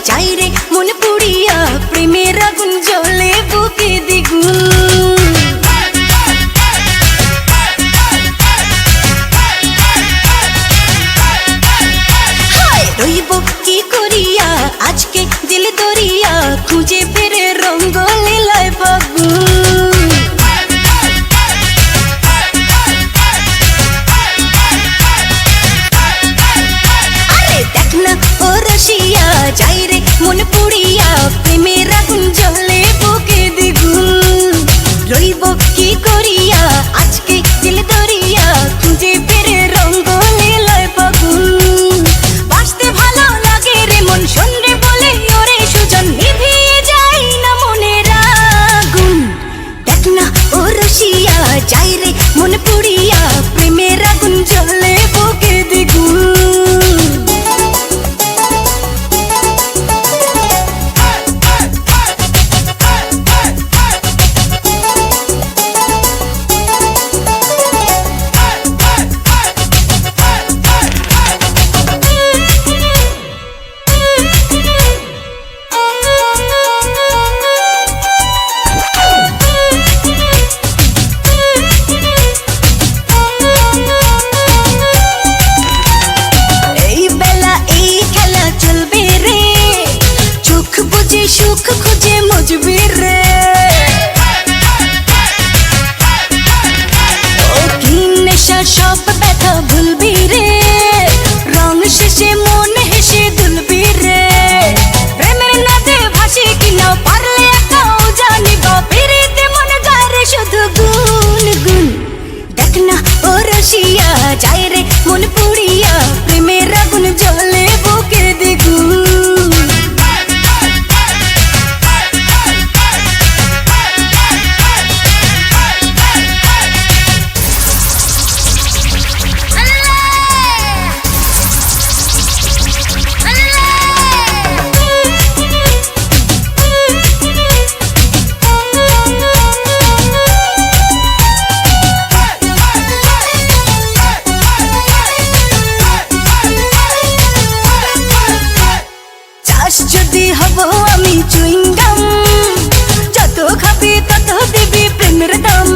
যাই রে মন পুড়িয়া, প্রেমের আগুন জ্বলে বুকে দ্বিগুণ। রইব কি করিয়া আজকে দিল দরিয়া, খুঁজে ফেরে রঙ্গ লীলায় ফাগুন। আরে দেখ না ও রসিয়া, যাই রে মন পুড়িয়া, প্রেমের আগুন জ্বলে বুকে দ্বিগুণ। রইব কি করিয়া আজকে দিল দরিয়া, খুঁজে ফেরে রঙ্গ লীলায় ফাগুন। বাঁচতে ভালো লাগে রে মন, শোন রে বলে ওরে সুজন, নিভিয়ে যায় না মনের আগুন। দেখ না ও রসিয়া, যাই রে মন পুড়িয়া, প্রেমের আগুন জ্বলে বুকে দ্বিগুণ। সুখ খুঁজে মজবি রে, ও কি নেশা সব ব্যথা ভুলবি রে, রং শেষে মন হেসে দুলবি রে। প্রেমের নাদে ভাসি কিনা পারলে একাও জানিব, পিরিতে মন গারে শুধু গুন গুন। দেখ না ও রসিয়া, যাই রে মন পুড়িয়া, প্রেমের আগুন জ্বলে বুকে দ্বিগুণ। যদি হব আমি চুইংগাম, যত খাবি তত দিবি প্রেমের দাম।